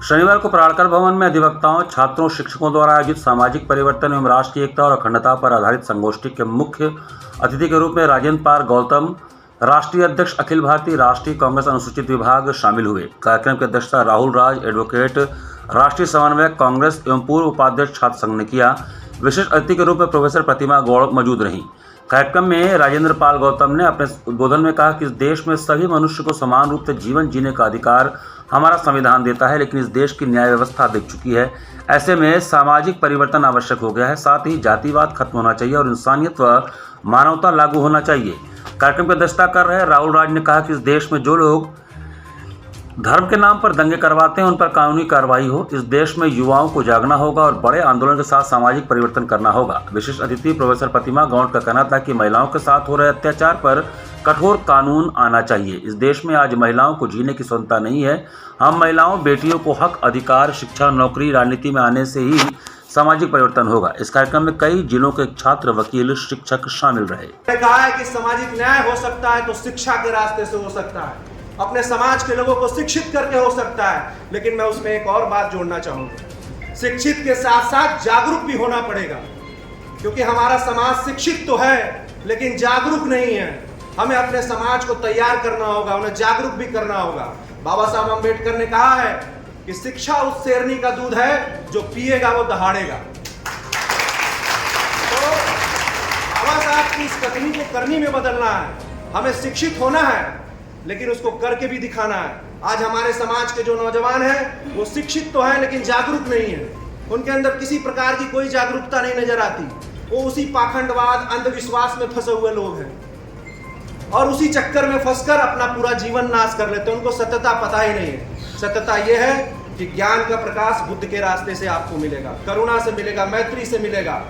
शनिवार को पराड़कर भवन में अधिवक्ताओं, छात्रों, शिक्षकों द्वारा आयोजित सामाजिक परिवर्तन एवं राष्ट्रीय एकता और अखंडता पर आधारित संगोष्ठी के मुख्य अतिथि के रूप में राजेंद्र पाल गौतम, राष्ट्रीय अध्यक्ष अखिल भारतीय राष्ट्रीय कांग्रेस अनुसूचित विभाग शामिल हुए। कार्यक्रम की अध्यक्षता राहुल राज, एडवोकेट, राष्ट्रीय समन्वयक कांग्रेस एवं पूर्व उपाध्यक्ष छात्र संघ ने किया। विशिष्ट अतिथि के रूप में प्रोफेसर प्रतिमा गौड़ मौजूद रहीं। कार्यक्रम में राजेंद्र पाल गौतम ने अपने उद्बोधन में कहा कि इस देश में सभी मनुष्य को समान रूप से जीवन जीने का अधिकार हमारा संविधान देता है, लेकिन इस देश की न्याय व्यवस्था बिक चुकी है। ऐसे में सामाजिक परिवर्तन आवश्यक हो गया है। साथ ही जातिवाद खत्म होना चाहिए और इंसानियत व मानवता लागू होना चाहिए। कार्यक्रम की अध्यक्षता कर रहे राहुल राज ने कहा कि इस देश में जो लोग धर्म के नाम पर दंगे करवाते हैं उन पर कानूनी कार्रवाई हो। इस देश में युवाओं को जागना होगा और बड़े आंदोलन के साथ सामाजिक परिवर्तन करना होगा। विशिष्ट अतिथि प्रोफेसर प्रतिमा गौड़ का कहना था कि महिलाओं के साथ हो रहे अत्याचार पर कठोर कानून आना चाहिए। इस देश में आज महिलाओं को जीने की स्वतंत्रता नहीं है। हम महिलाओं, बेटियों को हक, अधिकार, शिक्षा, नौकरी, राजनीति में आने से ही सामाजिक परिवर्तन होगा। इस कार्यक्रम में कई जिलों के छात्र, वकील, शिक्षक शामिल रहे। कहा है कि सामाजिक न्याय हो सकता है तो शिक्षा के रास्ते से हो सकता है, अपने समाज के लोगों को शिक्षित करके हो सकता है। लेकिन मैं उसमें एक और बात जोड़ना चाहूंगा, शिक्षित के साथ साथ जागरूक भी होना पड़ेगा, क्योंकि हमारा समाज शिक्षित तो है लेकिन जागरूक नहीं है। हमें अपने समाज को तैयार करना होगा, उन्हें जागरूक भी करना होगा। बाबा साहब अम्बेडकर ने कहा है कि शिक्षा उस शेरनी का दूध है जो पिएगा वो दहाड़ेगा। तो बाबा साहब की इस कथनी को करनी में बदलना है। हमें शिक्षित होना है लेकिन उसको करके भी दिखाना है। आज हमारे समाज के जो नौजवान हैं वो शिक्षित तो हैं लेकिन जागरूक नहीं है। उनके अंदर किसी प्रकार की कोई जागरूकता नहीं नजर आती। वो उसी पाखंडवाद, अंधविश्वास में फंसे हुए लोग हैं और उसी चक्कर में फंसकर अपना पूरा जीवन नाश कर लेते हैं। उनको सत्यता पता ही नहीं है। सत्यता ये है कि ज्ञान का प्रकाश बुद्ध के रास्ते से आपको मिलेगा, करुणा से मिलेगा, मैत्री से मिलेगा।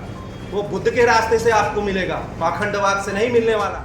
वो बुद्ध के रास्ते से आपको मिलेगा, पाखंडवाद से नहीं मिलने वाला।